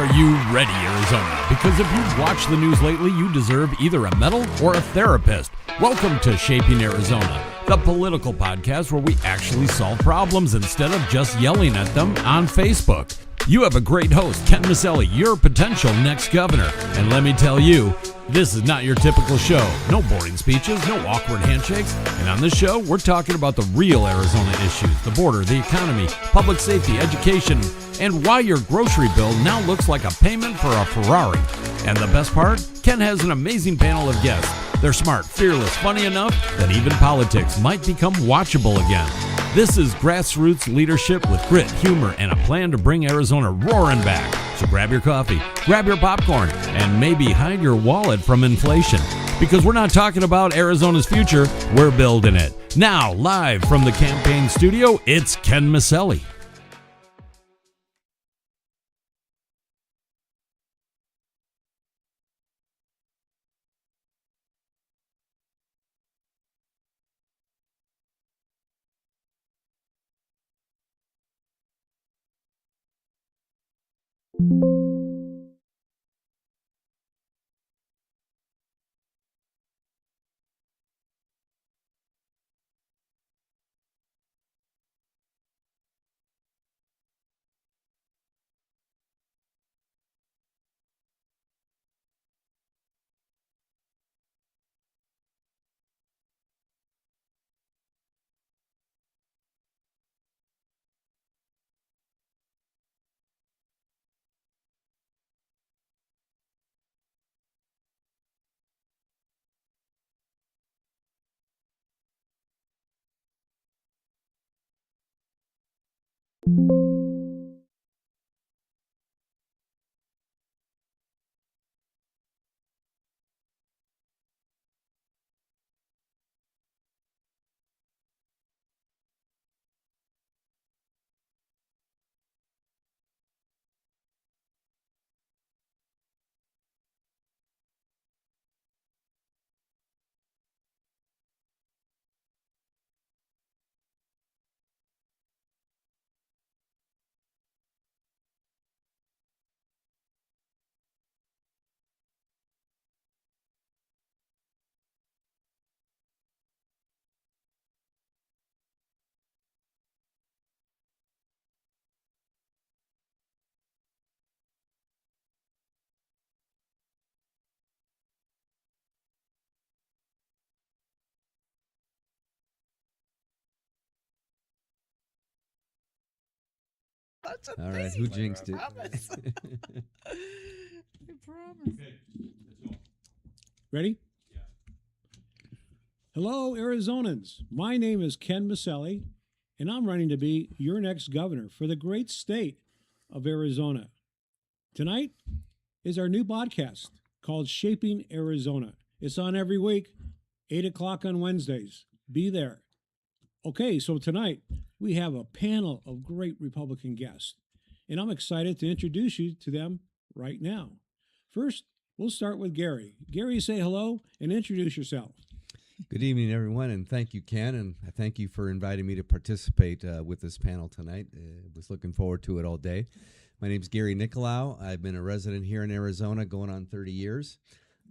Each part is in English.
Are you ready, Arizona? Because if you've watched the news lately, you deserve either a medal or a therapist. Welcome to Shaping Arizona, the political podcast where we actually solve problems instead of just yelling at them on Facebook. You have a great host, Ken Miceli, your potential next governor. And let me tell you, this is not your typical show. No boring speeches, no awkward handshakes. And on this show, we're talking about the real Arizona issues, the border, the economy, public safety, education, and why your grocery bill now looks like a payment for a Ferrari. And the best part? Ken has an amazing panel of guests. They're smart, fearless, funny enough that even politics might become watchable again. This is grassroots leadership with grit, humor, and a plan to bring Arizona roaring back. So grab your coffee, grab your popcorn, and maybe hide your wallet from inflation. Because we're not talking about Arizona's future, we're building it. Now, live from the campaign studio, it's Ken Miceli. That's All right, who jinxed it? I promise. Okay, let's go. Ready? Yeah. Hello, Arizonans. My name is Ken Miceli, and I'm running to be your next governor for the great state of Arizona. Tonight is our new podcast called Shaping Arizona. It's on every week, 8 o'clock on Wednesdays. Be there. Okay, so tonight we have a panel of great Republican guests, and I'm excited to introduce you to them right now. First, we'll start with Gary. Gary, say hello and introduce yourself. Good evening, everyone, and thank you, Ken, and I thank you for inviting me to participate with this panel tonight. Was looking forward to it all day. My name's Gary Nicolau. I've been a resident here in Arizona going on 30 years.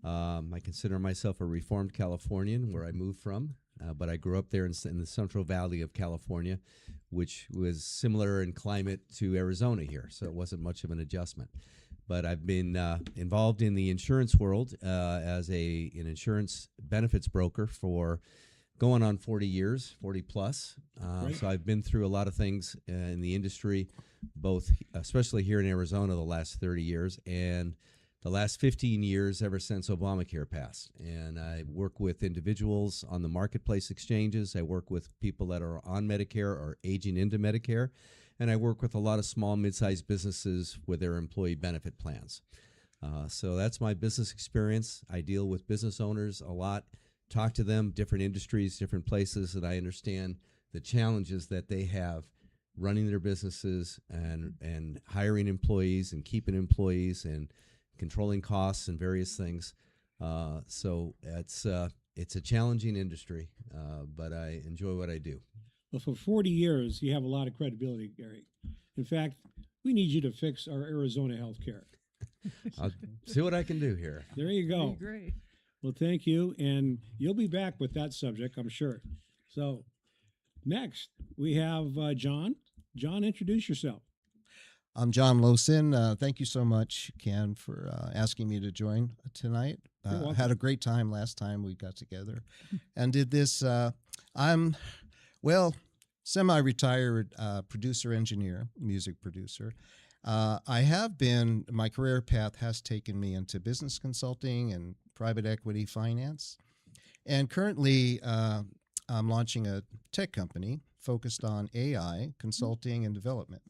I consider myself a reformed Californian, where I moved from, but I grew up there in the Central Valley of California, which was similar in climate to Arizona here, so it wasn't much of an adjustment. But I've been involved in the insurance world as an insurance benefits broker for going on 40 years, 40 plus. Right. So I've been through a lot of things in the industry, especially here in Arizona, the last 30 years, and the last 15 years ever since Obamacare passed. And I work with individuals on the marketplace exchanges. I work with people that are on Medicare or aging into Medicare. And I work with a lot of small, mid-sized businesses with their employee benefit plans. So that's my business experience. I deal with business owners a lot, talk to them, different industries, different places, and I understand the challenges that they have running their businesses and hiring employees and keeping employees and controlling costs and various things. So it's a challenging industry, but I enjoy what I do. Well, for 40 years, you have a lot of credibility, Gary. In fact, we need you to fix our Arizona health care. I'll see what I can do here. There you go. That'd be great. Well, thank you. And you'll be back with that subject, I'm sure. So next, we have John. John, introduce yourself. I'm John Losin. Thank you so much, Ken, for asking me to join tonight. You're welcome. Had a great time last time we got together and did this. I'm, well, semi-retired producer, engineer, music producer. I have been, my career path has taken me into business consulting and private equity finance. And currently, I'm launching a tech company focused on AI consulting and development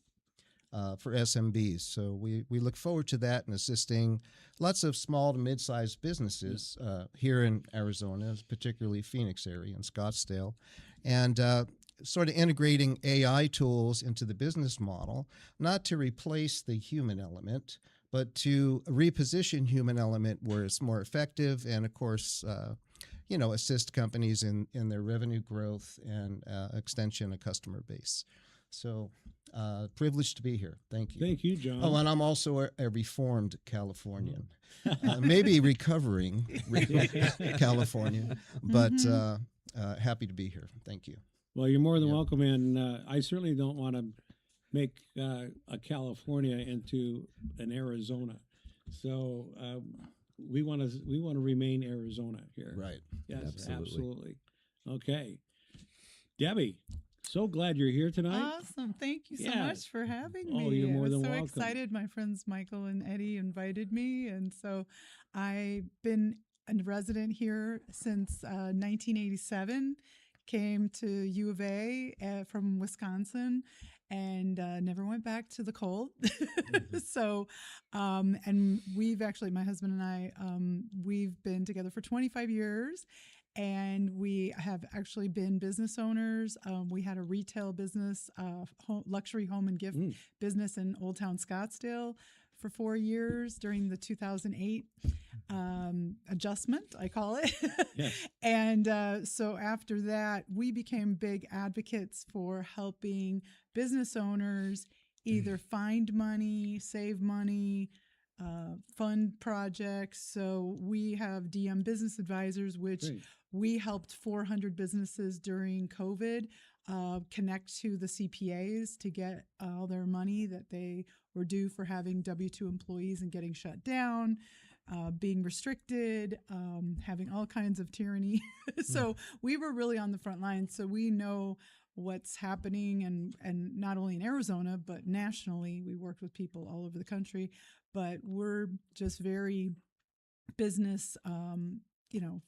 for SMBs. So we look forward to that and assisting lots of small to mid-sized businesses here in Arizona, particularly Phoenix area and Scottsdale, and sort of integrating AI tools into the business model, not to replace the human element, but to reposition human element where it's more effective and, of course, assist companies in their revenue growth and extension of customer base. So privileged to be here. Thank you. Thank you, John. Oh, and I'm also a reformed Californian, maybe recovering Californian, but happy to be here. Thank you. Well, you're more than welcome, and I certainly don't want to make a California into an Arizona. So we want to remain Arizona here. Right. Yes, Absolutely. absolutely. Okay, Debbie. So glad you're here tonight. Awesome. Thank you so Yeah. much for having Oh, me. you're more I was than so welcome. excited. My friends Michael and Eddie invited me. And so I've been a resident here since 1987, came to U of A from Wisconsin, and never went back to the cold. So, and we've actually, my husband and I, we've been together for 25 years. And we have actually been business owners. We had a retail business, luxury home and gift business in Old Town Scottsdale for 4 years during the 2008 adjustment, I call it. Yes. And so after that, we became big advocates for helping business owners either find money, save money, fund projects. So we have DM Business Advisors, which Great. we helped 400 businesses during COVID connect to the CPAs to get all their money that they were due for having W-2 employees and getting shut down, being restricted, having all kinds of tyranny. So we were really on the front line. So we know what's happening, and not only in Arizona, but nationally. We worked with people all over the country, but we're just very business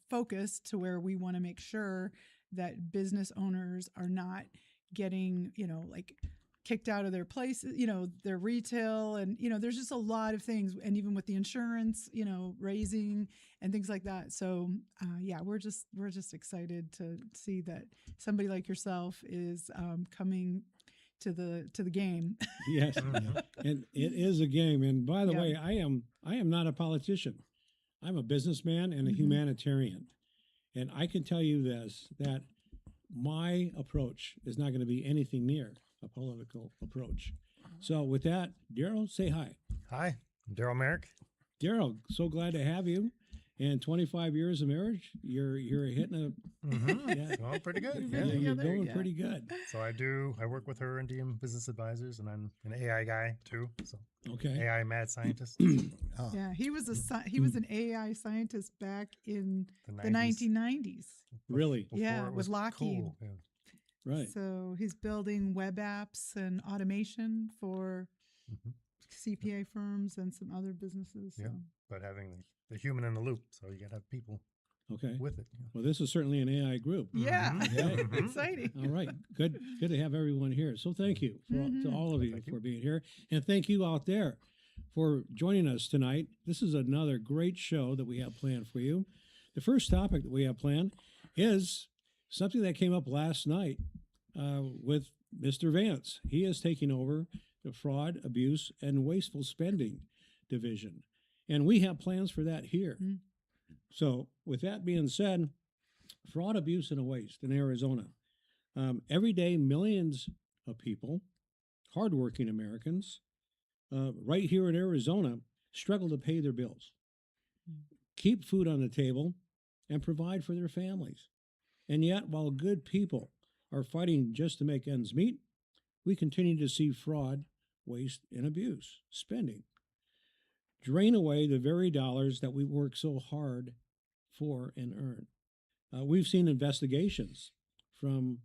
focused to where we want to make sure that business owners are not getting, like kicked out of their places, their retail, and, there's just a lot of things. And even with the insurance, raising and things like that. So, we're just excited to see that somebody like yourself is coming to the game. Yes. And it is a game. And by the Yeah. way, I am not a politician. I'm a businessman and a humanitarian. And I can tell you this, that my approach is not going to be anything near a political approach. So with that, Daryl, say hi. Hi, I'm Daryl Merrick. Daryl, so glad to have you. And 25 years of marriage, you're hitting yeah. Going pretty good. We've Yeah. been you're together, going yeah. pretty good. So I work with her in DM Business Advisors, and I'm an AI guy too. So Okay. AI mad scientist. Oh, Yeah, he was an AI scientist back in the 90s. 1990s. Really? Before Yeah, it with was Lockheed. cool. Yeah. Right. So he's building web apps and automation for Mhm. CPA firms and some other businesses. Yeah. So. But having the human in the loop, so you got to have people Okay. with it. Yeah. Well, this is certainly an AI group. Yeah, Mhm. Mhm. exciting. All right. Good to have everyone here. So thank you to all of you Thank you. for being here. And thank you out there for joining us tonight. This is another great show that we have planned for you. The first topic that we have planned is something that came up last night with Mr. Vance. He is taking over the Fraud, Abuse, and Wasteful Spending Division. And we have plans for that here. Mm. So with that being said, fraud, abuse, and waste in Arizona. Every day, millions of people, hardworking Americans, right here in Arizona, struggle to pay their bills, keep food on the table, and provide for their families. And yet, while good people are fighting just to make ends meet, we continue to see fraud, waste, and abuse, spending, drain away the very dollars that we work so hard for and earn. We've seen investigations from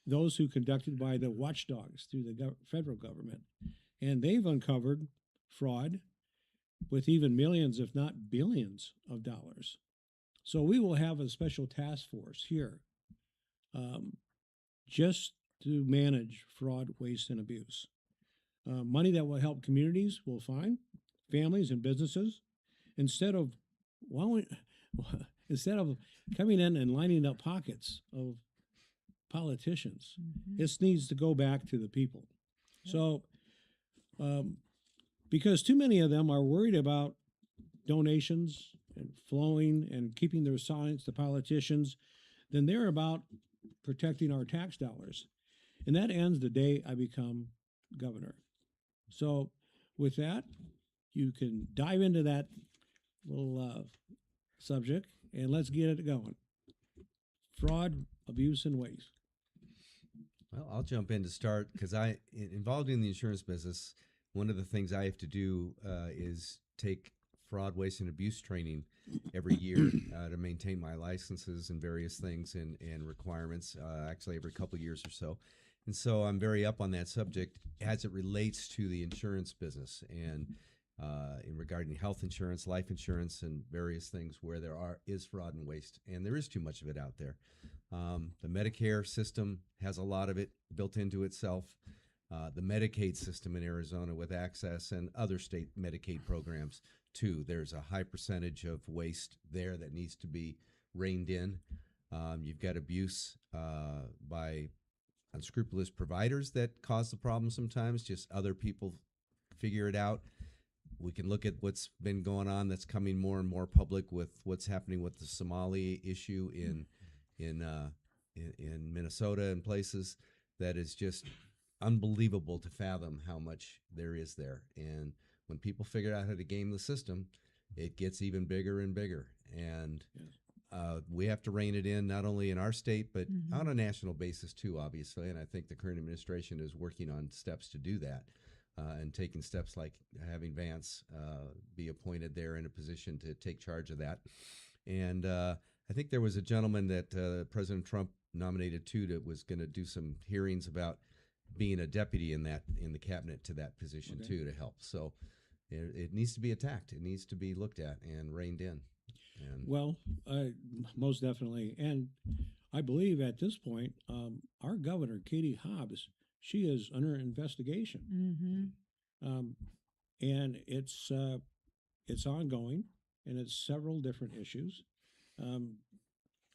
those who conducted by the watchdogs through the federal government, and they've uncovered fraud with even millions, if not billions, of dollars. So we will have a special task force here just to manage fraud, waste, and abuse. Money that will help communities will find, families and businesses, instead of instead of coming in and lining up pockets of politicians. This needs to go back to the people. So, because too many of them are worried about donations and flowing and keeping their silence to politicians, then they're about protecting our tax dollars. And that ends the day I become governor. So with that, you can dive into that little subject, and let's get it going. Fraud, abuse, and waste. Well, I'll jump in to start because involved in the insurance business, one of the things I have to do is take fraud, waste, and abuse training every year to maintain my licenses and various things and requirements, actually every couple of years or so. And so I'm very up on that subject as it relates to the insurance business and in regarding health insurance, life insurance, and various things where is fraud and waste, and there is too much of it out there. The Medicare system has a lot of it built into itself. The Medicaid system in Arizona with Access and other state Medicaid programs too. There's a high percentage of waste there that needs to be reined in. You've got abuse by unscrupulous providers that cause the problem sometimes, just other people figure it out. We can look at what's been going on that's coming more and more public with what's happening with the Somali issue in Minnesota and places that is just unbelievable to fathom how much there is there. And when people figure out how to game the system, it gets even bigger and bigger. And we have to rein it in, not only in our state, but on a national basis too, obviously. And I think the current administration is working on steps to do that and taking steps like having Vance be appointed there in a position to take charge of that. And I think there was a gentleman that President Trump nominated too that was going to do some hearings about being a deputy in the cabinet to that position too to help. So it needs to be attacked. It needs to be looked at and reined in. And well, most definitely. And I believe at this point, our governor, Katie Hobbs, she is under investigation. And it's ongoing, and it's several different issues.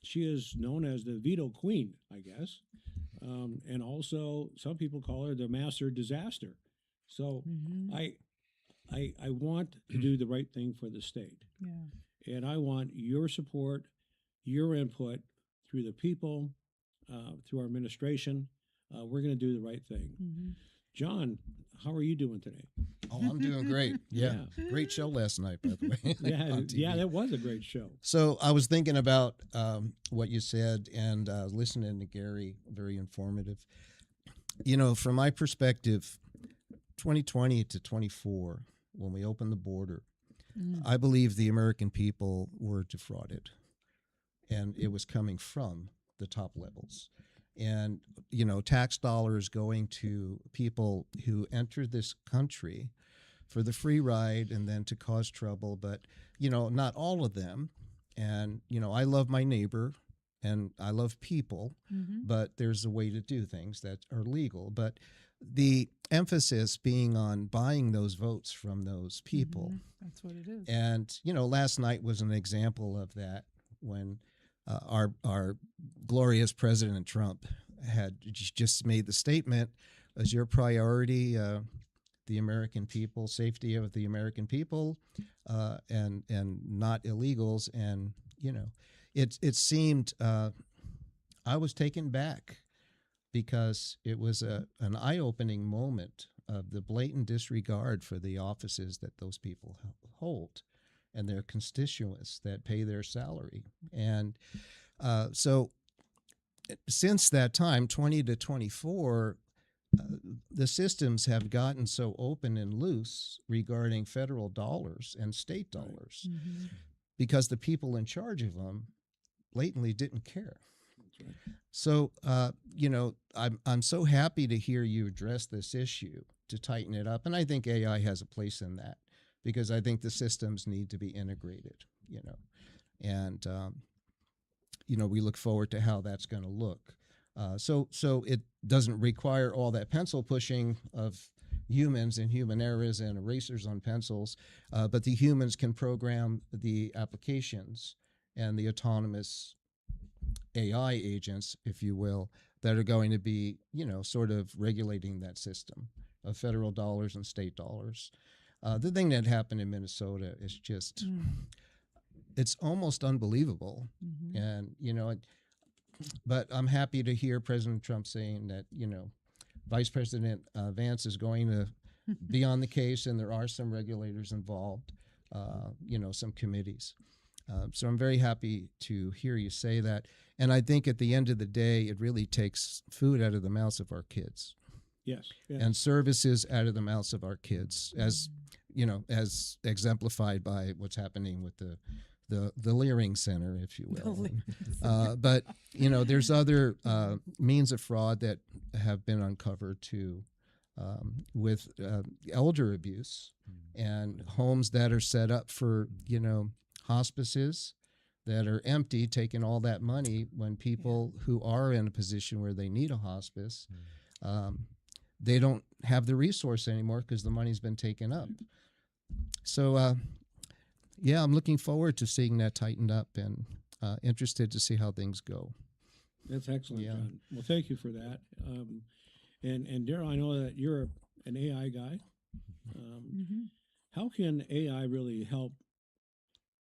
She is known as the veto queen, I guess. And also some people call her the master disaster. So I want to do the right thing for the state. And I want your support, your input through the people, through our administration. We're going to do the right thing. John, how are you doing today? Oh, I'm doing great. Yeah. Great show last night, by the way. Yeah, that was a great show. So I was thinking about what you said and listening to Gary, very informative. You know, from my perspective, 2020 to 24, when we opened the border, I believe the American people were defrauded, and it was coming from the top levels. And, you know, tax dollars going to people who entered this country for the free ride and then to cause trouble. But, you know, not all of them. And, you know, I love my neighbor and I love people, but there's a way to do things that are legal. But the emphasis being on buying those votes from those people. That's what it is. And, you know, last night was an example of that when our glorious President Trump had just made the statement, as your priority, the American people, safety of the American people, and not illegals. And, you know, it seemed, I was taken back because it was an eye-opening moment of the blatant disregard for the offices that those people hold and their constituents that pay their salary. And so since that time, 20 to 24, the systems have gotten so open and loose regarding federal dollars and state dollars because the people in charge of them blatantly didn't care. That's right. So, I'm so happy to hear you address this issue to tighten it up. And I think AI has a place in that because I think the systems need to be integrated, and, we look forward to how that's going to look. So it doesn't require all that pencil pushing of humans and human errors and erasers on pencils, but the humans can program the applications and the autonomous AI agents, if you will, that are going to be, sort of regulating that system of federal dollars and state dollars. The thing that happened in Minnesota is just, it's almost unbelievable. And, but I'm happy to hear President Trump saying that, Vice President Vance is going to be on the case, and there are some regulators involved, some committees. So I'm very happy to hear you say that. And I think at the end of the day, it really takes food out of the mouths of our kids. Yes. And services out of the mouths of our kids, as exemplified by what's happening with the Leering Center, if you will. But, there's other means of fraud that have been uncovered too, with elder abuse and homes that are set up for, hospices that are empty, taking all that money when people who are in a position where they need a hospice, they don't have the resource anymore because the money's been taken up. So, I'm looking forward to seeing that tightened up and interested to see how things go. That's excellent, John. Well, thank you for that. And Daryl, I know that you're an AI guy. How can AI really help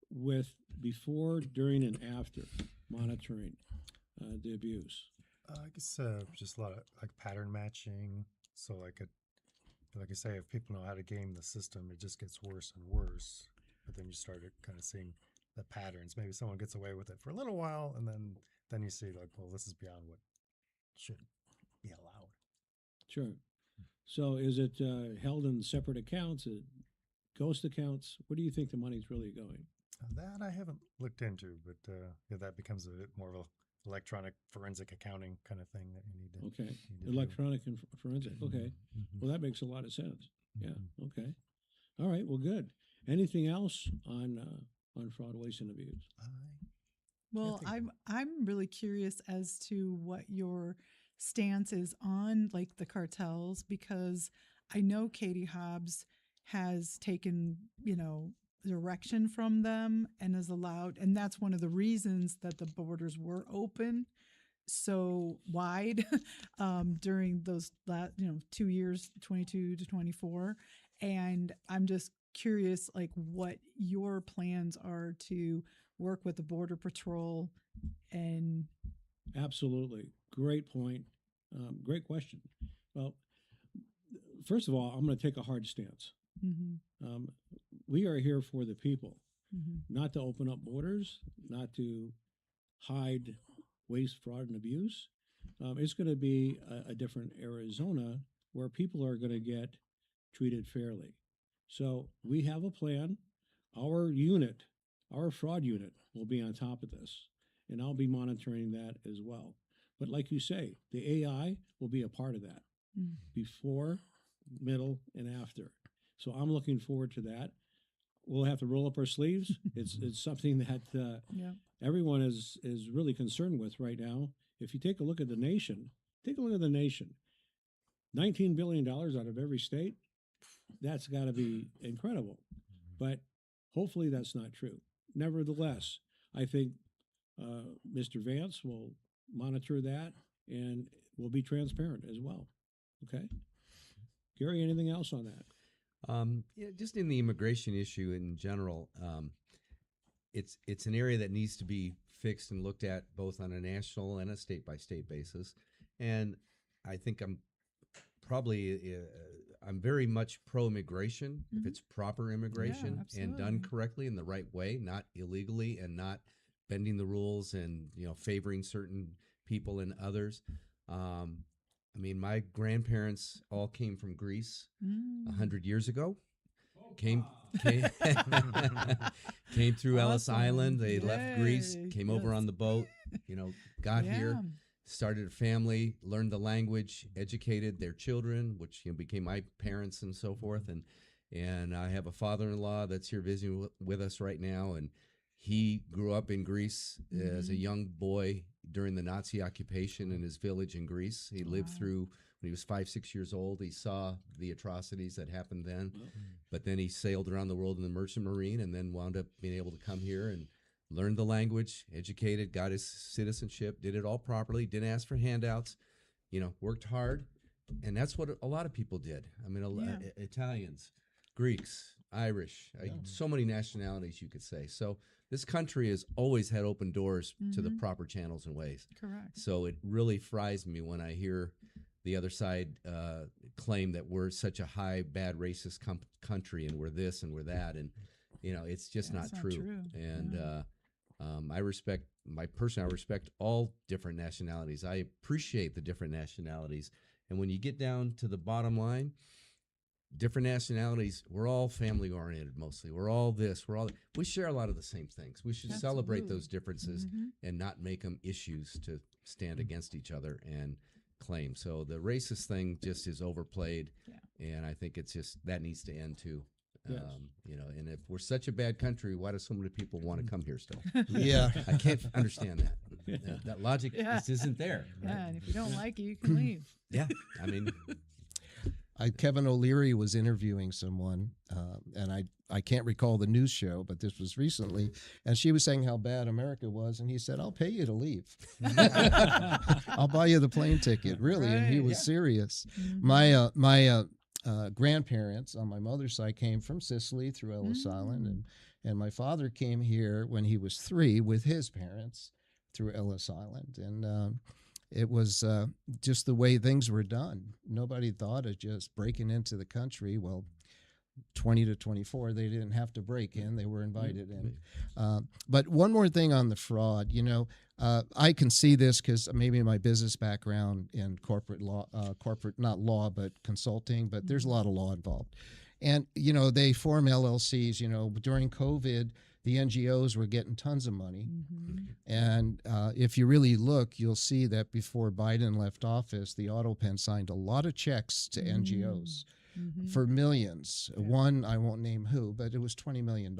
with before, during, and after monitoring the abuse? I guess just a lot of like pattern matching. So like I say, if people know how to game the system, it just gets worse and worse. But then you start kind of seeing the patterns. Maybe someone gets away with it for a little while, and then you see like, well, this is beyond what should be allowed. Sure. So is it held in separate accounts, ghost accounts? Where do you think the money's really going? That I haven't looked into, but that becomes a bit more of a electronic forensic accounting kind of thing that you need to. Okay, need to electronic and forensic. Okay, well that makes a lot of sense. Yeah. Okay. All right. Well, good. Anything else on fraud, waste, and abuse? Well, I'm really curious as to what your stance is on like the cartels, because I know Katie Hobbs has taken, direction from them and is allowed, and that's one of the reasons that the borders were open so wide during those 2 years, 22 to 24. And I'm just curious, like, what your plans are to work with the Border Patrol. And absolutely, great point. Great question. Well, first of all, I'm going to take a hard stance. We are here for the people, not to open up borders, not to hide waste, fraud, and abuse. It's going to be a different Arizona where people are going to get treated fairly. So we have a plan. Our unit, our fraud unit, will be on top of this, and I'll be monitoring that as well. But like you say, the AI will be a part of that before, middle, and after. So I'm looking forward to that. We'll have to roll up our sleeves. It's something that everyone is really concerned with right now. If you take a look at the nation, $19 billion out of every state, that's got to be incredible. But hopefully that's not true. Nevertheless, I think Mr. Vance will monitor that and will be transparent as well. Okay. Gary, anything else on that? Just in the immigration issue in general, it's an area that needs to be fixed and looked at both on a national and a state-by-state basis. And I think I'm probably I'm very much pro-immigration if Mhm. it's proper immigration and done absolutely. correctly in the right way, not illegally and not bending the rules and favoring certain people and others. Um, I mean, my grandparents all came from Greece Mm. 100 years ago. Came came came through Ellis Awesome. Island. They left Greece, Yay. came over Yes. on the boat. Got here, Yeah. started a family, learned the language, educated their children, which became my parents and so forth. And I have a father-in-law that's here visiting with us right now, and he grew up in Greece as a Mhm. young boy during the Nazi occupation in his village in Greece. He lived Wow. through when he was 5, 6 years old. He saw the atrocities that happened then, Well, but then he sailed around the world in the merchant marine, and then wound up being able to come here and learned the language, educated, got his citizenship, did it all properly, didn't ask for handouts, worked hard. And that's what a lot of people did. I mean, Yeah. Italians, Greeks, Irish, Yeah. so many nationalities you could say. So this country has always had open doors to the Mhm. proper channels and ways. Correct. So it really fries me when I hear the other side claim that we're such a high, bad, racist country and we're this and we're that. And, it's just Yeah, not it's not true. true. And Yeah. I respect I respect all different nationalities. I appreciate the different nationalities. And when you get down to the bottom line, different nationalities, we're all family oriented mostly. We're all this, we share a lot of the same things. We should celebrate Absolutely. those differences Mhm. and not make them issues to stand against each other and claim. So the racist thing just is overplayed. Yeah. And I think it's just that needs to end too. Yes. And if we're such a bad country, why do so many people want to come here still? Yeah. I can't understand that. That logic Yeah. just isn't there. right? Yeah, and if you don't like it, you can leave. Yeah. I mean, Kevin O'Leary was interviewing someone, and I can't recall the news show, but this was recently, and she was saying how bad America was, and he said, "I'll pay you to leave. I'll buy you the plane ticket." Really, and he Right. was serious. Mhm. My grandparents on my mother's side came from Sicily through Ellis Island, and my father came here when he was 3 with his parents through Ellis Island, and it was just the way things were done. Nobody thought of just breaking into the country. Well, 20 to 24, they didn't have to break in; they were invited in. But one more thing on the fraud, I can see this because maybe my business background in corporate law, not law, but consulting. But there's a lot of law involved, and they form LLCs. During COVID, the NGOs were getting tons of money. Mhm. And if you really look, you'll see that before Biden left office, the Auto Pen signed a lot of checks to NGOs Mhm. for millions. Yeah. One, I won't name who, but it was $20 million.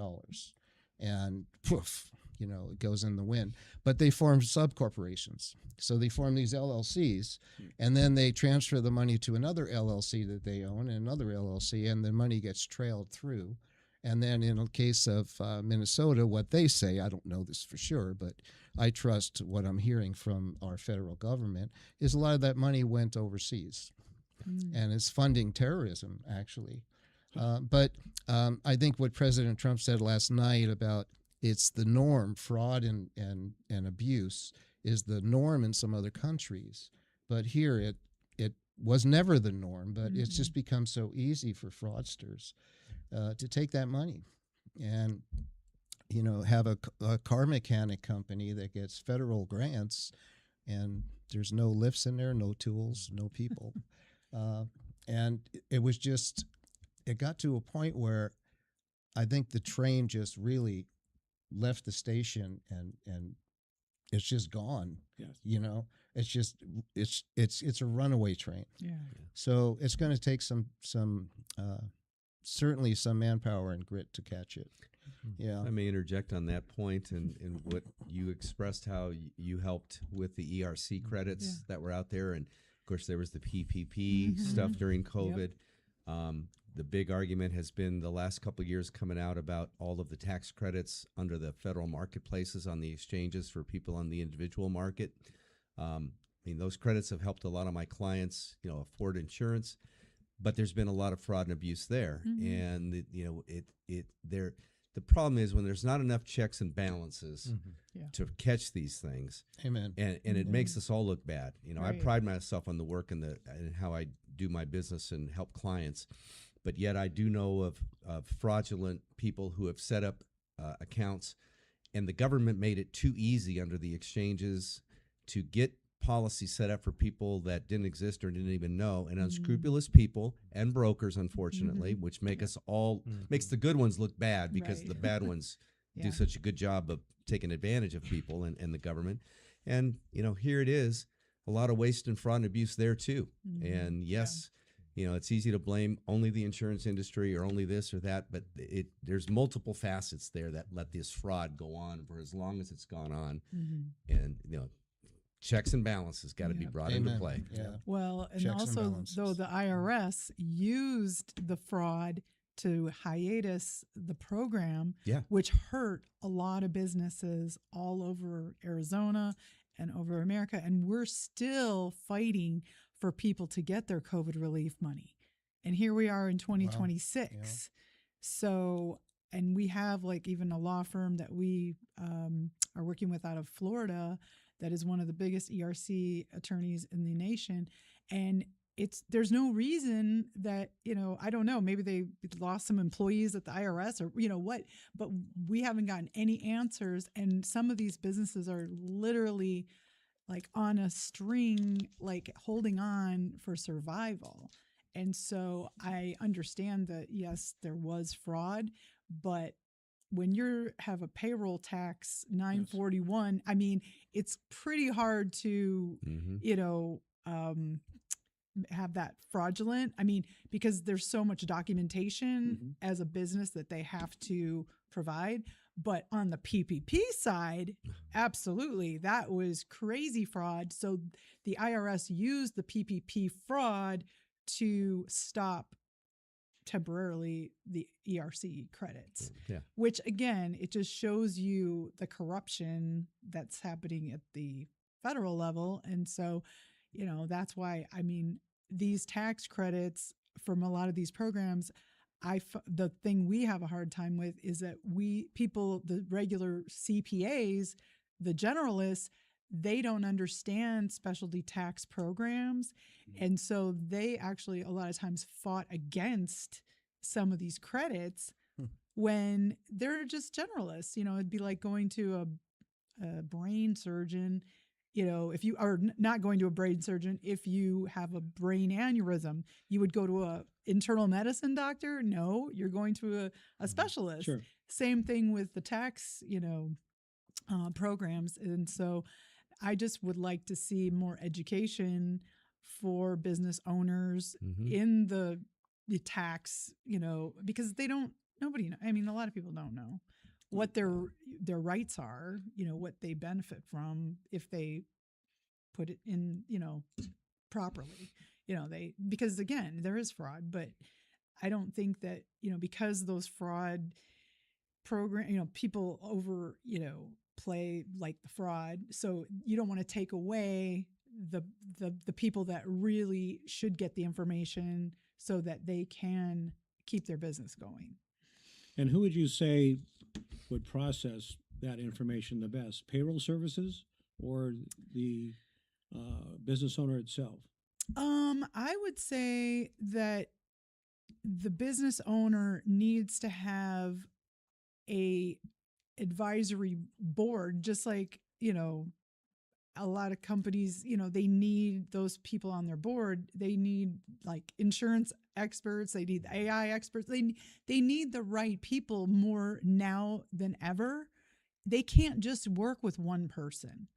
And poof, it goes in the wind. But they formed subcorporations. So they form these LLCs, and then they transfer the money to another LLC that they own and another LLC, and the money gets trailed through. And then in the case of Minnesota, what they say, I don't know this for sure, but I trust what I'm hearing from our federal government, is a lot of that money went overseas. Mm. And it's funding terrorism, actually. But I think what President Trump said last night about it's the norm, fraud and abuse is the norm in some other countries. But here it was never the norm, but it's just become so easy for fraudsters to take that money and have a car mechanic company that gets federal grants, and there's no lifts in there, no tools, no people. And it got to a point where I think the train just really left the station and it's just gone. Yes. It's just it's a runaway train. Yeah. So it's going to take some certainly some manpower and grit to catch it. Yeah. I may interject on that point and what you expressed, how you helped with the ERC credits that were out there. And of course, there was the PPP stuff during COVID. The big argument has been the last couple of years coming out about all of the tax credits under the federal marketplaces on the exchanges for people on the individual market. I mean, those credits have helped a lot of my clients, afford insurance, but there's been a lot of fraud and abuse there. And the problem is when there's not enough checks and balances to catch these things. Amen. And it makes us all look bad. I Right. pride myself on the work and how I do my business and help clients. But yet I do know of fraudulent people who have set up accounts, and the government made it too easy under the exchanges to get policy set up for people that didn't exist or didn't even know, and unscrupulous people and brokers, unfortunately, which make us all makes the good ones look bad because Right. the bad ones Yeah. do such a good job of taking advantage of people and the government. And here it is, a lot of waste and fraud and abuse there too. And yes, it's easy to blame only the insurance industry or only this or that, but there's multiple facets there that let this fraud go on for as long as it's gone on. And checks and balances got to be brought into Amen. play. Yeah. Well, and Checks and also, balances. though the IRS used the fraud to hiatus the program, Yeah. which hurt a lot of businesses all over Arizona and over America. And we're still fighting for people to get their COVID relief money. And here we are in 2026. So, and we have like even a law firm that we are working with out of Florida that is one of the biggest ERC attorneys in the nation. And there's no reason that, I don't know, maybe they lost some employees at the IRS or, what, but we haven't gotten any answers. And some of these businesses are literally like on a string, like holding on for survival. And so I understand that, yes, there was fraud, but when you have a payroll tax 941, I mean, it's pretty hard to, have that fraudulent. I mean, because there's so much documentation as a business that they have to provide. But on the PPP side, absolutely, that was crazy fraud. So the IRS used the PPP fraud to stop temporarily the ERC credits, which again, it just shows you the corruption that's happening at the federal level. And so, that's why, I mean, these tax credits from a lot of these programs, the thing we have a hard time with is that the regular CPAs, the generalists, they don't understand specialty tax programs. And so they actually a lot of times fought against some of these credits when they're just generalists. It'd be like going to a brain surgeon. If you are not going to a brain surgeon, if you have a brain aneurysm, you would go to a internal medicine doctor. No, you're going to a specialist. Sure. Same thing with the tax, programs. And so I just would like to see more education for business owners in the tax, because nobody, I mean, a lot of people don't know what their rights are, what they benefit from if they put it in, properly, because again, there is fraud, but I don't think that, because those fraud program, people over, play like the fraud. So you don't want to take away the people that really should get the information so that they can keep their business going. And who would you say would process that information the best? Payroll services or the business owner itself? I would say that the business owner needs to have a advisory board, just like, a lot of companies, they need those people on their board. They need like insurance experts. They need the AI experts. They need the right people more now than ever. They can't just work with one person.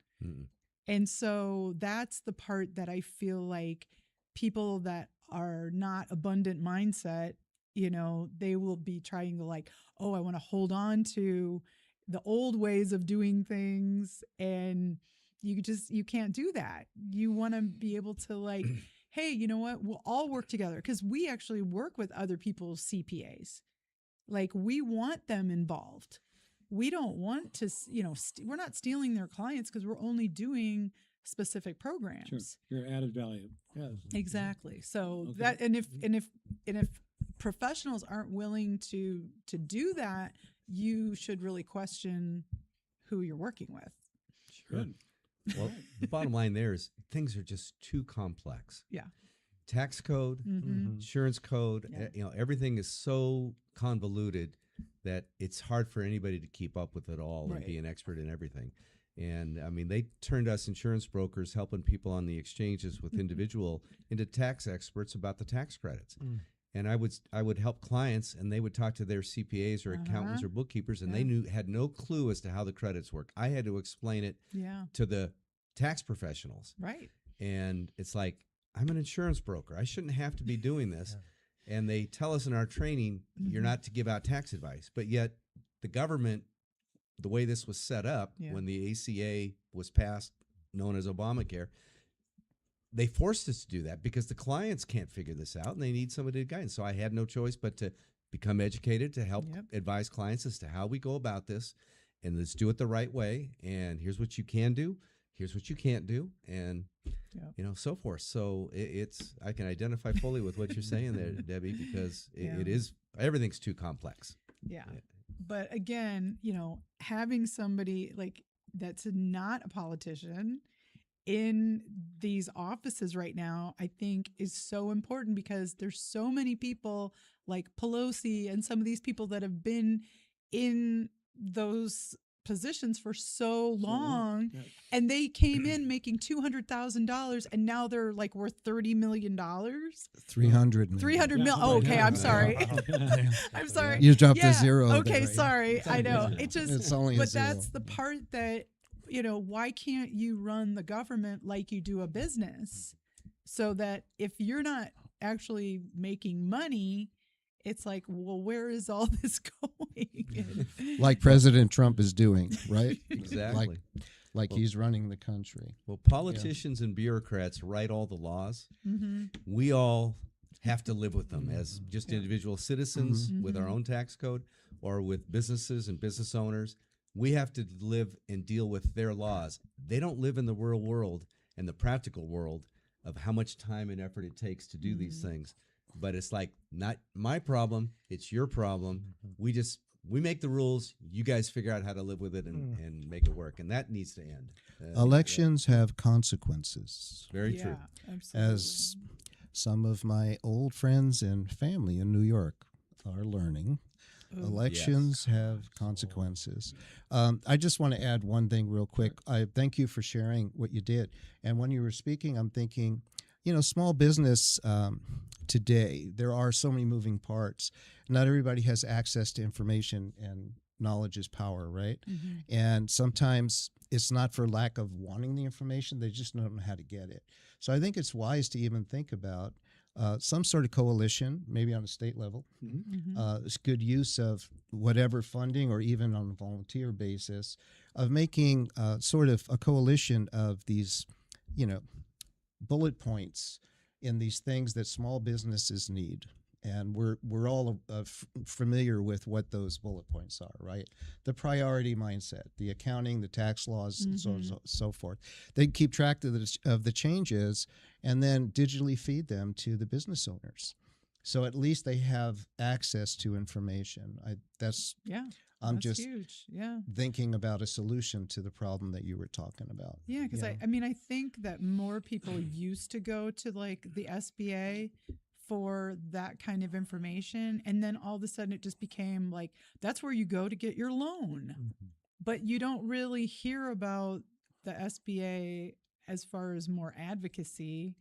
And so that's the part that I feel like people that are not abundant mindset, they will be trying to like, oh, I want to hold on to the old ways of doing things. And you can't do that. You want to be able to like, hey, you know what? We'll all work together, because we actually work with other people's CPAs. Like, we want them involved. We don't want to, we're not stealing their clients because we're only doing specific programs. Sure. Your added value. Yes. Exactly. So Okay. that, and if professionals aren't willing to do that, you should really question who you're working with. Good. Well, the bottom line there is things are just too complex. Yeah. tax code, Mm-hmm. insurance code. Yeah. You know, everything is so convoluted that it's hard for anybody to keep up with it all and be Right. an expert in everything. And I mean, they turned us insurance brokers helping people on the exchanges with individual into tax experts about the tax credits. And I would help clients, and they would talk to their CPAs or accountants or bookkeepers, and they had no clue as to how the credits work. I had to explain it Yeah. to the tax professionals. Right. And it's like, I'm an insurance broker. I shouldn't have to be doing this. And they tell us in our training, you're not to give out tax advice. But yet the government, the way this was set up when the ACA was passed, known as Obamacare, they forced us to do that because the clients can't figure this out and they need somebody to guide. And so I had no choice but to become educated to help advise clients as to how we go about this, and let's do it the right way. And here's what you can do. Here's what you can't do. And, you know, so forth. So it's, I can identify fully with what you're saying there, Debbie, because it is, everything's too complex. Yeah. But again, you know, having somebody like that's not a politician in these offices right now, I think is so important because there's so many people like Pelosi and some of these people that have been in those positions for so long, and they came in making $200,000 and now they're like worth $30 million. 300 million. Oh, okay. I'm sorry. I'm sorry. You dropped a zero. Okay. There. Sorry. I know. It just, it's only but a zero. that's the part that, you know, why can't you run the government like you do a business so that if you're not actually making money, it's like, well, where is all this going? Like President Trump is doing, right? Exactly. Like he's running the country. Well, politicians and bureaucrats write all the laws. We all have to live with them as just individual citizens with our own tax code or with businesses and business owners. We have to live and deal with their laws. They don't live in the real world and the practical world of how much time and effort it takes to do these things. But it's like, not my problem, it's your problem. We make the rules. You guys figure out how to live with it and make it work. And that needs to end. Elections have consequences. Very true. Absolutely. As some of my old friends and family in New York are learning, elections have consequences. I just want to add one thing real quick. I thank you for sharing what you did. And when you were speaking, I'm thinking, you know, small business today, there are so many moving parts. Not everybody has access to information, and knowledge is power, right? And sometimes it's not for lack of wanting the information, they just don't know how to get it. So I think it's wise to even think about some sort of coalition, maybe on a state level. It's good use of whatever funding, or even on a volunteer basis, of making sort of a coalition of these, you know, bullet points in these things that small businesses need. And we're all familiar with what those bullet points are, right? The priority mindset, the accounting, the tax laws, and so on and so forth. They keep track of the changes and then digitally feed them to the business owners. So at least they have access to information. I'm that's just huge. thinking about a solution to the problem that you were talking about. Yeah, because I mean, I think that more people used to go to like the SBA for that kind of information, and then all of a sudden it just became like that's where you go to get your loan. But you don't really hear about the SBA as far as more advocacy,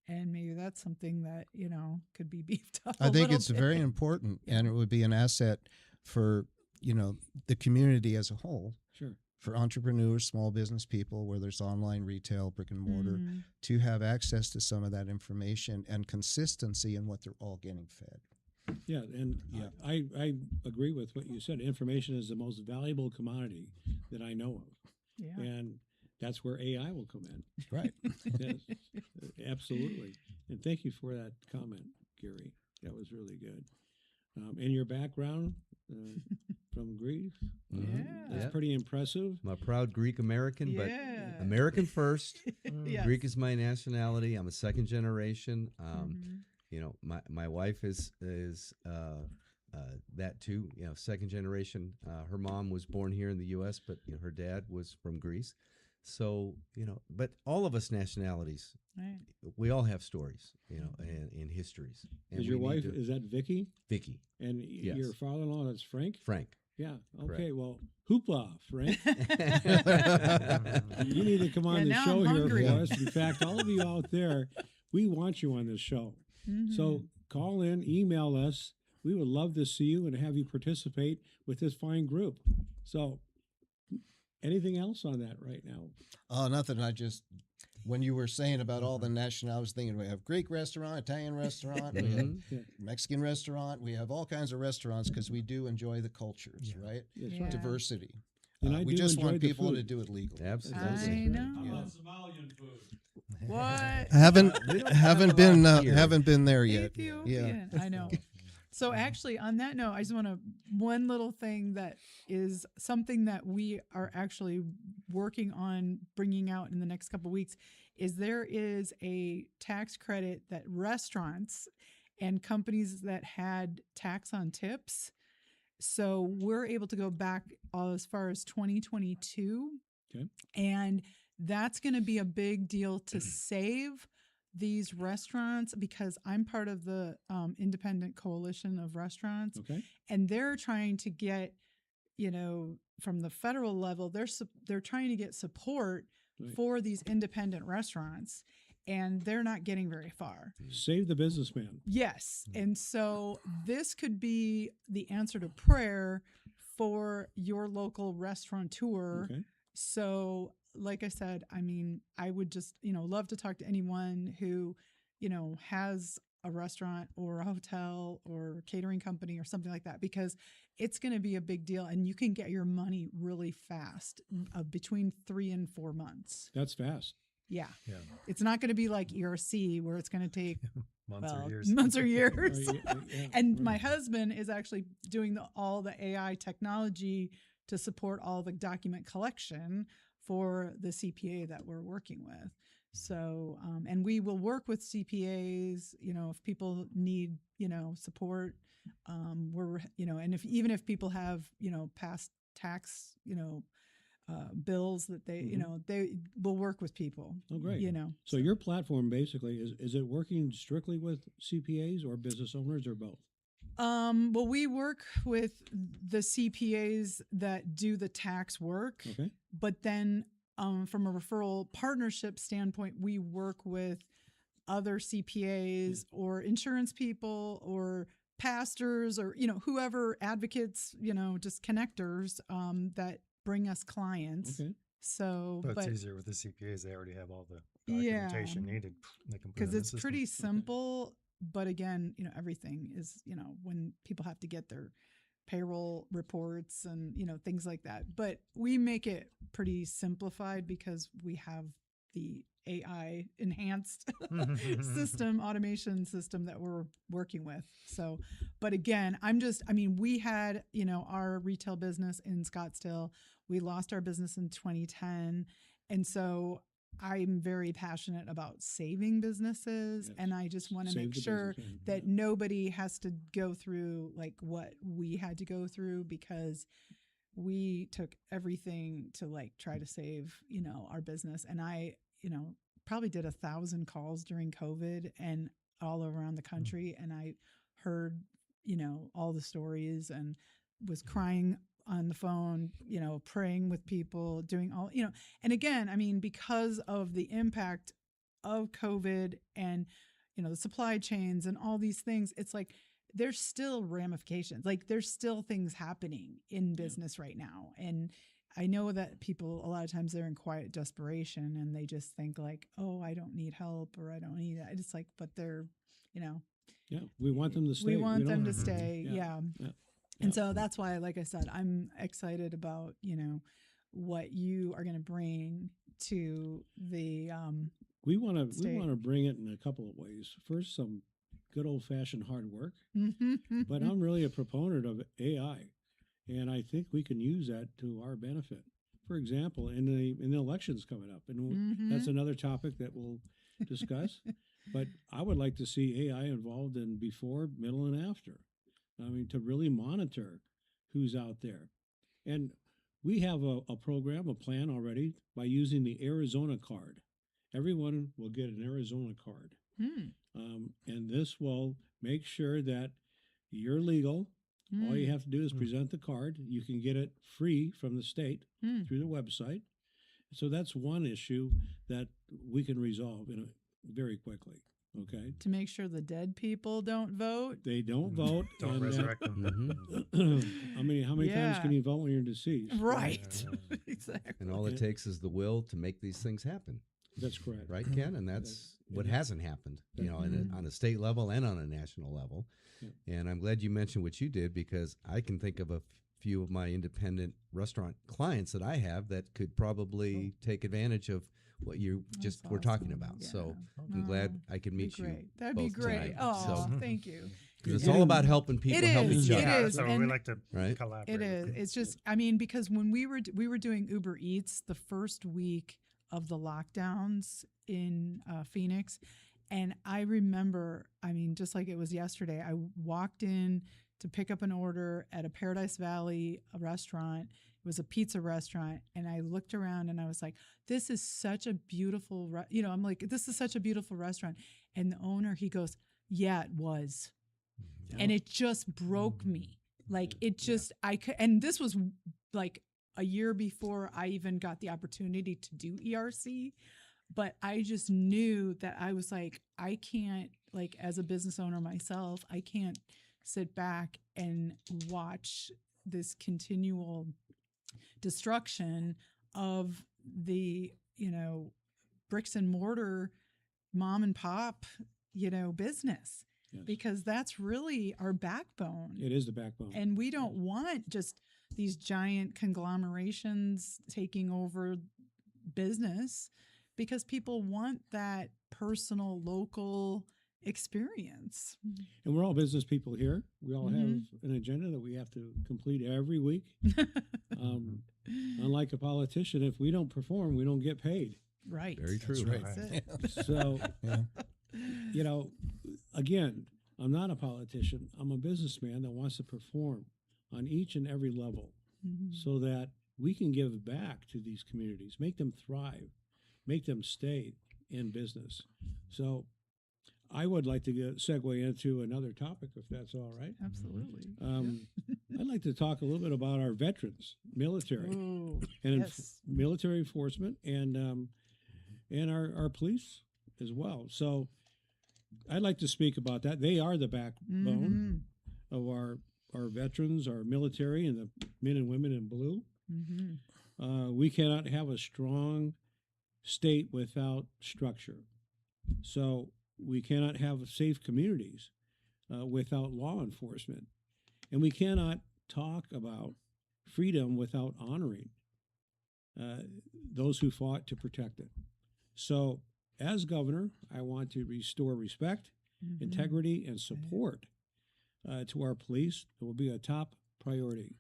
and maybe that's something that, you know, could be beefed up. I think it's very important, and it would be an asset for, you know, the community as a whole. Sure. For entrepreneurs, small business people, where there's online retail, brick and mortar, to have access to some of that information and consistency in what they're all getting fed. Yeah, and I agree with what you said. Information is the most valuable commodity that I know of. Yeah. And that's where AI will come in. Right. Yes, absolutely. And thank you for that comment, Gary. That was really good. And your background from Greece, that's pretty impressive. I'm a proud Greek American, but Yeah. American first. Yes. Greek is my nationality. I'm a second generation. You know, my wife is that too. You know, second generation. Her mom was born here in the U.S., but you know, her dad was from Greece. So, but all of us nationalities, Right. we all have stories, and histories. And Is your we need wife, to- is that Vicky? Vicky? And Yes. your father-in-law, that's Frank? Frank. Yeah. Correct. Okay. Well, hoopla, Frank. You need to come on Yeah, the now show I'm here hungry. for us. In fact, all of you out there, we want you on this show. Mhm. So call in, email us. We would love to see you and have you participate with this fine group. So, anything else on that right now? Oh, nothing. When you were saying about all the national, I was thinking we have Greek restaurant, Italian restaurant, we have Mhm. Mexican restaurant. We have all kinds of restaurants because we do enjoy the cultures, Yeah. right? That's Yeah. right. Diversity. And I we do just enjoy want the people food. to do it legally. Absolutely. I know. Yeah. Somalian food. What? Haven't We don't have a lot here. haven't been there yet. Ethiopian. I know. So actually, on that note, I just want to one little thing that is something that we are actually working on bringing out in the next couple of weeks is there is a tax credit that restaurants and companies that had tax on tips. So we're able to go back as far as 2022. Okay. And that's going to be a big deal to save these restaurants because I'm part of the independent coalition of restaurants, Okay. and they're trying to get, from the federal level, they're trying to get support Right. for these independent restaurants, and they're not getting very far. Save the businessman. Yes. And so this could be the answer to prayer for your local restaurateur. Okay. So, like I said, I mean, I would just, love to talk to anyone who, has a restaurant or a hotel or catering company or something like that, because it's going to be a big deal and you can get your money really fast, between 3 and 4 months. That's fast. Yeah. Yeah. It's not going to be like ERC where it's going to take Months or well, years. months or years. Yeah, And right. my husband is actually doing all the AI technology to support all the document collection for the CPA that we're working with. So, and we will work with CPAs, if people need, support, we're, and even if people have, past tax, bills that they, they will work with people. Oh, great. So So your platform basically is it working strictly with CPAs or business owners or both? Well, we work with the CPAs that do the tax work, Okay. but then from a referral partnership standpoint, we work with other CPAs or insurance people or pastors or, whoever advocates, just connectors that bring us clients. Okay. So, But it's but easier with the CPAs. They already have all the Yeah. documentation needed. They can put it because in the it's system. pretty simple, but again, everything is, when people have to get their payroll reports and, things like that. But we make it pretty simplified because we have the AI enhanced automation system that we're working with. So, but again, we had, our retail business in Scottsdale. We lost our business in 2010. And so I'm very passionate about saving businesses. Yes. And I just want to Save make the sure businessman. that nobody has to go through like what we had to go through, because we took everything to like try to save, our business. And I, probably did 1,000 calls during COVID and all around the country. And I heard, all the stories and was crying on the phone, praying with people, doing all, and again, because of the impact of COVID and, the supply chains and all these things, it's like, there's still ramifications. Like there's still things happening in business right now. And I know that people, a lot of times they're in quiet desperation and they just think like, oh, I don't need help or I don't need that. It's like, but they're, Yeah. We want them to stay. we want them to Mhm. stay. Yeah. Yeah. And so that's why, like I said, I'm excited about, what you are going to bring to the, We want to State. bring it in a couple of ways. First, some good old fashioned hard work, Mm-hmm. but I'm really a proponent of AI, and I think we can use that to our benefit. For example, in the elections coming up, and Mhm. that's another topic that we'll discuss. But I would like to see AI involved in before, middle, and after. I mean, to really monitor who's out there. And we have a program, a plan already by using the Arizona card. Everyone will get an Arizona card. And this will make sure that you're legal. All you have to do is present the card. You can get it free from the state through the website. So that's one issue that we can resolve very quickly. Okay. To make sure the dead people don't vote. They don't vote. Don't resurrect them. How many times can you vote when you're deceased? Right. Exactly. And all it takes is the will to make these things happen. That's correct. Right, Ken? And that's what hasn't happened, on a state level and on a national level. Yeah. And I'm glad you mentioned what you did, because I can think of a few of my independent restaurant clients that I have that could probably take advantage of what you just were talking about. Yeah. So I'm glad I could meet you. That'd be both great. tonight. Oh, thank you. Because it's all about helping people help each other. It is. So we And like to Right? collaborate. It is. It's just, because when we were doing Uber Eats the first week of the lockdowns in Phoenix, and I remember, just like it was yesterday, I walked in to pick up an order at a Paradise Valley restaurant. It was a pizza restaurant, and I looked around and I was like, "This is such a beautiful," I'm like, "This is such a beautiful restaurant." And the owner, he goes, "Yeah, it was," and it just broke me. Like it just, I could, and this was like a year before I even got the opportunity to do ERC. But I just knew that I was like, I can't, like, as a business owner myself, I can't sit back and watch this continual destruction of the, bricks and mortar mom and pop, business. Yes. Because that's really our backbone. It is the backbone. And we don't want just these giant conglomerations taking over business, because people want that personal, local experience. And we're all business people here. We all have an agenda that we have to complete every week. Unlike a politician, if we don't perform, we don't get paid. Right. Very true. That's right. That's it. So, again, I'm not a politician. I'm a businessman that wants to perform on each and every level so that we can give back to these communities, make them thrive, make them stay in business. So I would like to segue into another topic, if that's all right. Absolutely. I'd like to talk a little bit about our veterans, military, Ooh, and yes. military enforcement, and our police as well. So I'd like to speak about that. They are the backbone of our veterans, our military, and the men and women in blue. We cannot have a strong state without structure. So we cannot have safe communities without law enforcement. And we cannot talk about freedom without honoring those who fought to protect it. So as governor, I want to restore respect, integrity, and support to our police. It will be a top priority.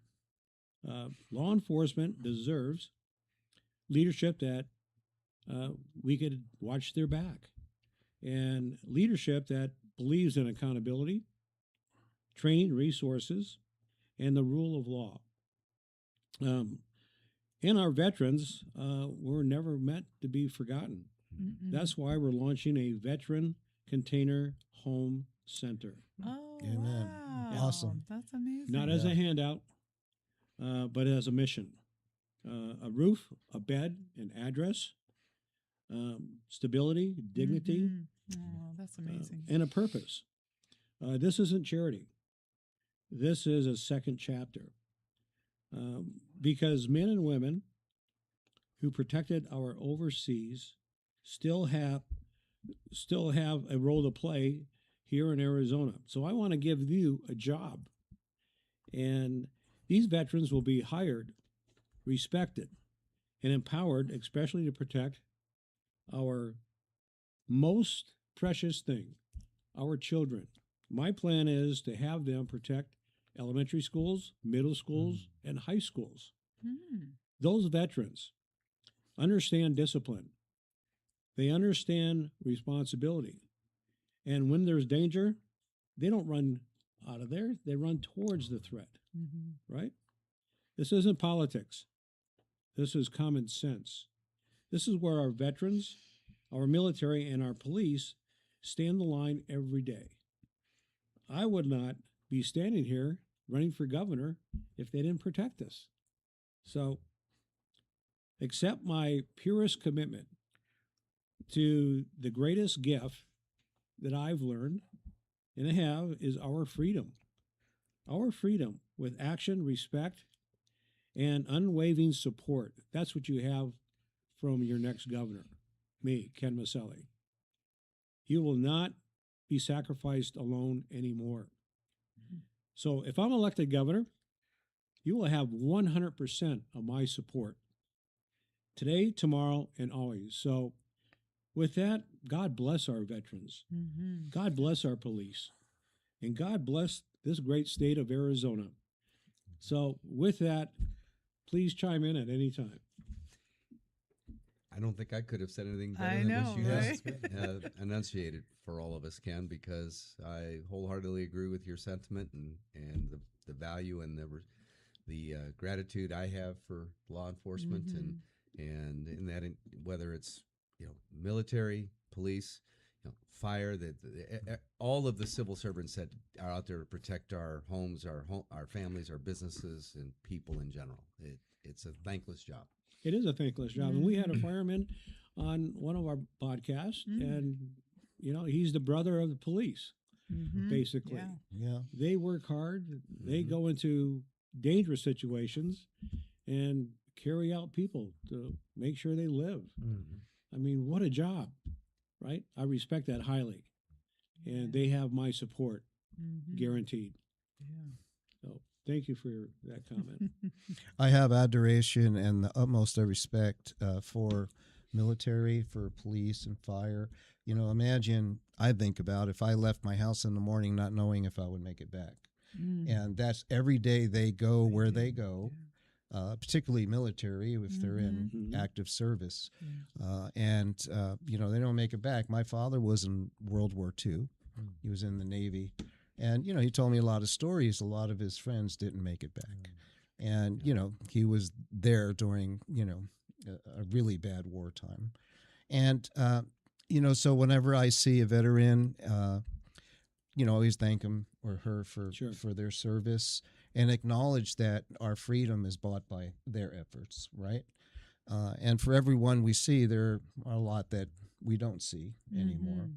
Law enforcement deserves leadership that we could watch their back, and leadership that believes in accountability, training, resources, and the rule of law. And our veterans were never meant to be forgotten. That's why we're launching a veteran container home center. Oh, Amen. wow. Awesome. That's amazing. Not as a handout, but as a mission. A roof, a bed, an address, stability, dignity, Oh, that's amazing. and a purpose. This isn't charity. This is a second chapter. Because men and women who protected our overseas still have a role to play here in Arizona. So I want to give you a job. And these veterans will be hired, respected, and empowered, especially to protect our most precious thing, our children. My plan is to have them protect elementary schools, middle schools, and high schools. Those veterans understand discipline. They understand responsibility. And when there's danger, they don't run out of there. They run towards the threat, right? This isn't politics. This is common sense. This is where our veterans, our military, and our police stand the line every day. I would not be standing here running for governor if they didn't protect us. So, accept my purest commitment to the greatest gift that I've learned and I have is our freedom. Our freedom with action, respect, and unwavering support. That's what you have from your next governor, me, Ken Miceli. You will not be sacrificed alone anymore. So if I'm elected governor, you will have 100% of my support today, tomorrow, and always. So with that, God bless our veterans. Mm-hmm. God bless our police. And God bless this great state of Arizona. So with that, please chime in at any time. I don't think I could have said anything better I than know, what you right? have enunciated for all of us, Ken, because I wholeheartedly agree with your sentiment and the value and the gratitude I have for law enforcement and in that whether it's military, police, fire, all of the civil servants that are out there to protect our homes, our families, our businesses, and people in general. It's a thankless job. It is a thankless job. And we had a fireman on one of our podcasts, and, he's the brother of the police, basically. Yeah. They work hard. They go into dangerous situations and carry out people to make sure they live. I mean, what a job, right? I respect that highly. And they have my support, guaranteed. Yeah. So thank you for that comment. I have adoration and the utmost of respect for military, for police and fire. Imagine, I think about if I left my house in the morning not knowing if I would make it back. And that's every day they go where they go, particularly military if they're in active service. And they don't make it back. My father was in World War II. He was in the Navy. And, he told me a lot of stories. A lot of his friends didn't make it back. And, he was there during, a really bad wartime. And, so whenever I see a veteran, I always thank him or her for their service and acknowledge that our freedom is bought by their efforts, right? And for everyone we see, there are a lot that we don't see anymore.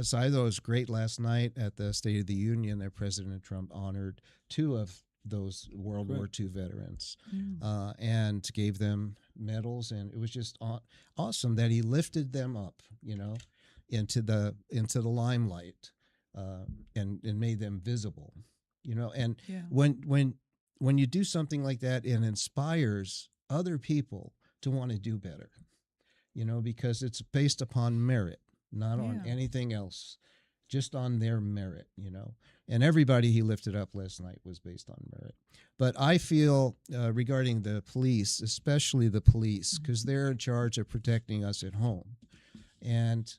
So I thought it was great last night at the State of the Union that President Trump honored two of those World War II veterans and gave them medals. And it was just awesome that he lifted them up, into the limelight and made them visible, And when you do something like that, it inspires other people to want to do better, because it's based upon merit. Not on anything else, just on their merit, And everybody he lifted up last night was based on merit. But I feel regarding the police, especially the police, because they're in charge of protecting us at home, and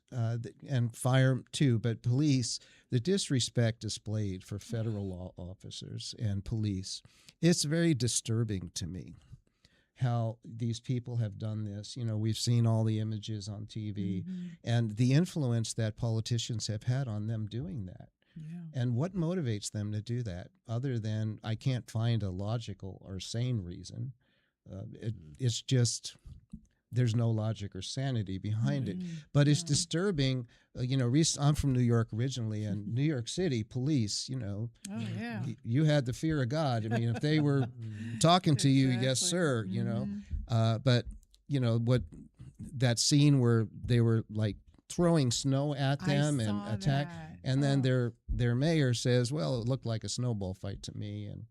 fire too. But police, the disrespect displayed for federal law officers and police, it's very disturbing to me. How these people have done this. We've seen all the images on TV and the influence that politicians have had on them doing that. And what motivates them to do that other than I can't find a logical or sane reason. It's just there's no logic or sanity behind it. But it's disturbing. I'm from New York originally, and New York City police, you had the fear of God. I mean, if they were talking to you, yes, sir, but, what that scene where they were like throwing snow at them and attack. And then their mayor says, well, it looked like a snowball fight to me. And,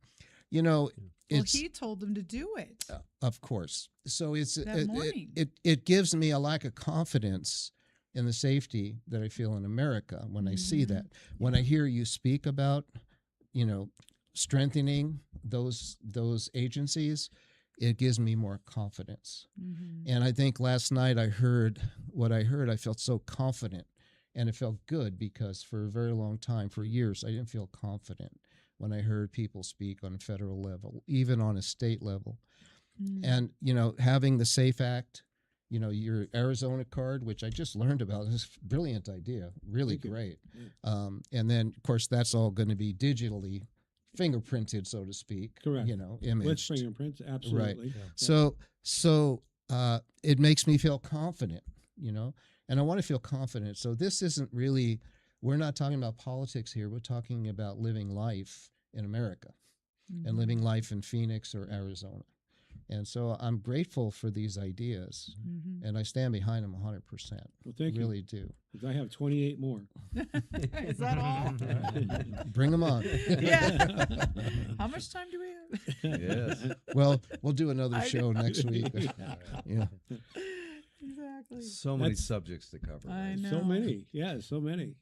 he told them to do it. Of course. So that it gives me a lack of confidence in the safety that I feel in America when I see that. When I hear you speak about, strengthening those agencies, it gives me more confidence. And I think last night I felt so confident, and it felt good because for a very long time, for years, I didn't feel confident when I heard people speak on a federal level, even on a state level. And, you know, having the SAFE Act, you know, your Arizona card, which I just learned about, is a brilliant idea, really Thank you. great. Yeah. And then, of course, that's all going to be digitally fingerprinted, so to speak. Correct. You know, With imaged. fingerprints, absolutely. Yeah. So it makes me feel confident, you know, and I want to feel confident. So this isn't really, we're not talking about politics here. We're talking about living life in America and living life in Phoenix or Arizona. And so I'm grateful for these ideas, and I stand behind them 100%. Well, thank you. Really do. 'Cause I have 28 more. Is that all? Bring them on. Yeah. How much time do we have? Yes. Well, we'll do another I show next week. Yeah. Exactly. So many That's- subjects to cover. I right? know. So many. Yeah, so many.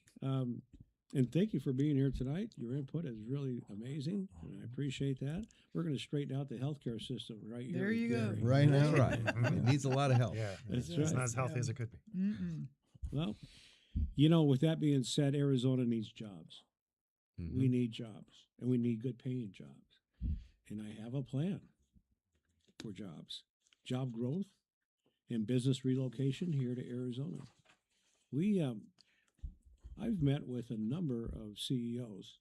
And thank you for being here tonight. Your input is really amazing, and I appreciate that. We're going to straighten out the healthcare system right here. There with you go. Gary. Right now. That's right. It needs a lot of help. Yeah, That's it's right. not as healthy Yeah. as it could be. Mm-mm. Well, you know, with that being said, Arizona needs jobs. Mhm. We need jobs, and we need good paying jobs. And I have a plan for jobs, job growth, and business relocation here to Arizona. I've met with a number of CEOs,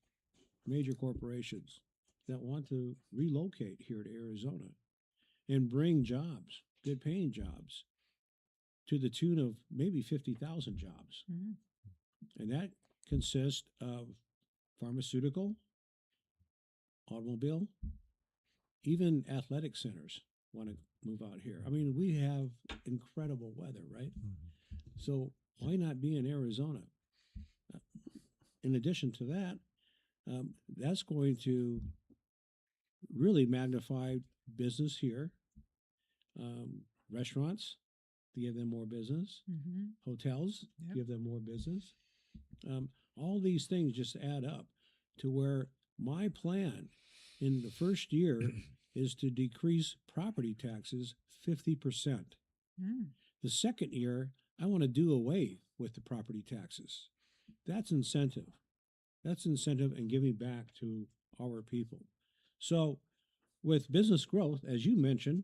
major corporations, that want to relocate here to Arizona and bring jobs, good paying jobs, to the tune of maybe 50,000 jobs. Mhm. And that consists of pharmaceutical, automobile, even athletic centers want to move out here. I mean, we have incredible weather, right? So why not be in Arizona? In addition to that, that's going to really magnify business here. Restaurants, to give them more business. Mhm. Hotels, Yep. give them more business. All these things just add up to where my plan in the first year is to decrease property taxes 50%. Mm. The second year, I want to do away with the property taxes. That's incentive. That's incentive and giving back to our people. So, with business growth, as you mentioned,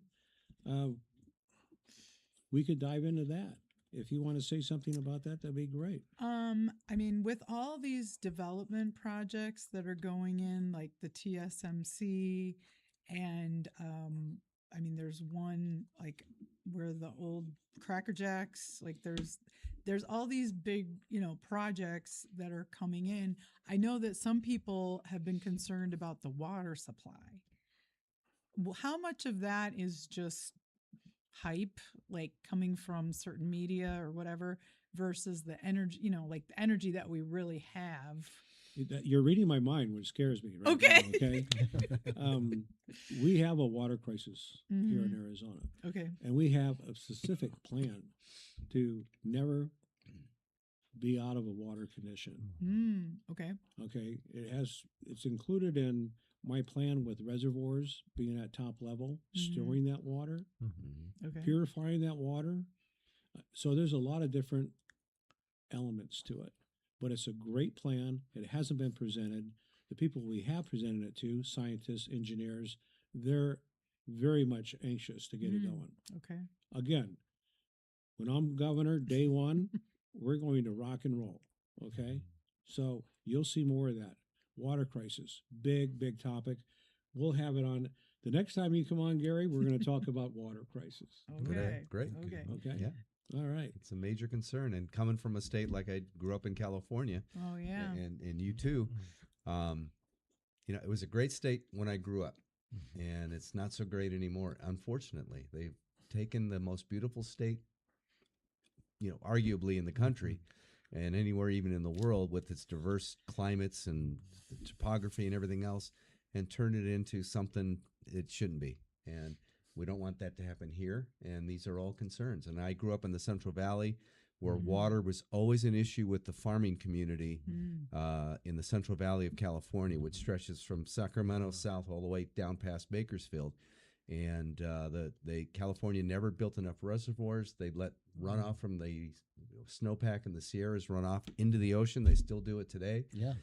we could dive into that. If you want to say something about that, that'd be great. I mean, with all these development projects that are going in, like the TSMC, and I mean, there's one like where the old Cracker Jacks, like there's all these big, projects that are coming in. I know that some people have been concerned about the water supply. Well, how much of that is just hype, like coming from certain media or whatever, versus the energy, like the energy that we really have? You're reading my mind, which scares me. Right Okay. Now, okay. We have a water crisis here in Arizona, Okay. and we have a specific plan to never be out of a water condition. Okay. Okay, it's included in my plan with reservoirs being at top level, storing that water, Okay. purifying that water. So there's a lot of different elements to it, but it's a great plan. It hasn't been presented. The people we have presented it to, scientists, engineers, they're very much anxious to get it going. Okay. Again, when I'm governor, day one, we're going to rock and roll. Okay, so you'll see more of that. Water crisis, big topic. We'll have it on the next time you come on, Gary. We're going to talk about water crisis. Okay. Great. Okay. Okay. Yeah. All right. It's a major concern. And coming from a state like I grew up in California, Oh yeah. and you too, it was a great state when I grew up, and it's not so great anymore. Unfortunately, they've taken the most beautiful state, arguably in the country, and anywhere even in the world, with its diverse climates and the topography and everything else, and turned it into something it shouldn't be. And we don't want that to happen here. And these are all concerns. And I grew up in the Central Valley, where water was always an issue with the farming community in the Central Valley of California, which stretches from Sacramento south all the way down past Bakersfield. And California never built enough reservoirs. They let runoff from the snowpack in the Sierras run off into the ocean. They still do it today. Yeah.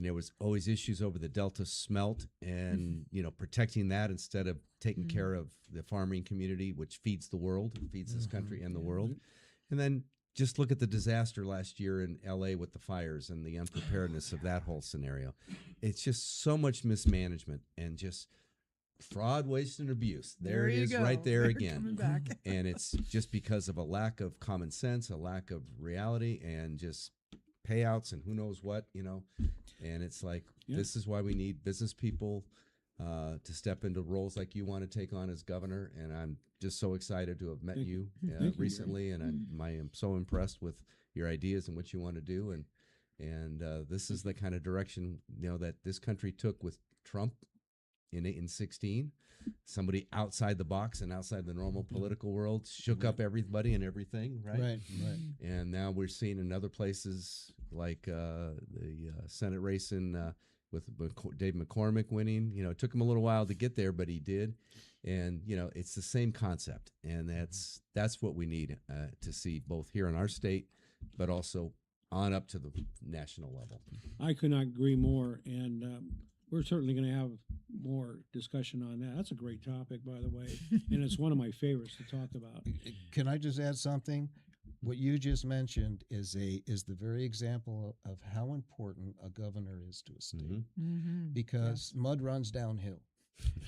there was always issues over the Delta smelt and, protecting that instead of taking care of the farming community, which feeds the world, feeds this country and the world. And then just look at the disaster last year in LA with the fires and the unpreparedness of that whole scenario. It's just so much mismanagement and just fraud, waste, and abuse. There it is, right there again. Coming back. And it's just because of a lack of common sense, a lack of reality, and just payouts and who knows what, And it's like, this is why we need business people to step into roles like you want to take on as governor. And I'm just so excited to have met you recently, and I am so impressed with your ideas and what you want to do. And this is the kind of direction that this country took with Trump in 16. Somebody outside the box and outside the normal political world shook up everybody and everything, right? Right. And now we're seeing in other places like the Senate race with Dave McCormick winning. It took him a little while to get there, but he did. And it's the same concept, and that's what we need to see both here in our state, but also on up to the national level. I could not agree more, and we're certainly going to have more discussion on that. That's a great topic, by the way, and it's one of my favorites to talk about. Can I just add something? What you just mentioned is the very example of how important a governor is to a state, because mud runs downhill,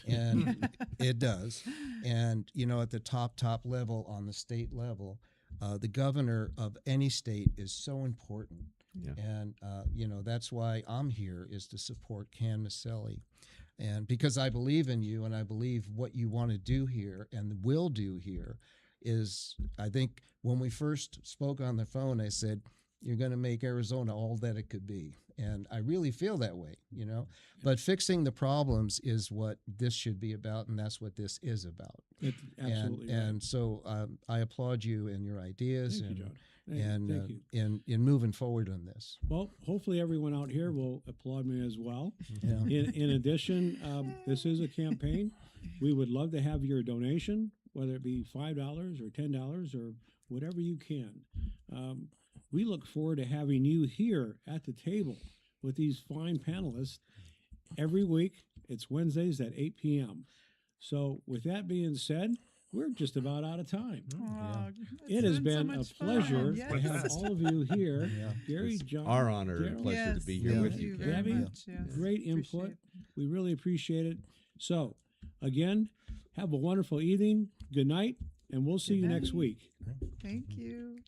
and it does. And at the top level, on the state level, the governor of any state is so important. Yeah. And that's why I'm here, is to support Ken Miceli, and because I believe in you, and I believe what you want to do here and will do here. I think when we first spoke on the phone, I said, you're going to make Arizona all that it could be. And I really feel that way, But fixing the problems is what this should be about, and that's what this is about. Absolutely. And so I applaud you and your ideas. Thank you, John. And Thank you. in moving forward on this. Well, hopefully everyone out here will applaud me as well. Yeah. In addition, this is a campaign. We would love to have your donation, whether it be $5 or $10 or whatever you can. We look forward to having you here at the table with these fine panelists every week. It's Wednesdays at 8 p.m. So with that being said, we're just about out of time. It has been a pleasure to have all of you here. Gary, John, our honor and pleasure to be here with you, Ken. Gabby, great input. We really appreciate it. So, again, have a wonderful evening. Good night, and we'll see you next week. Thank you.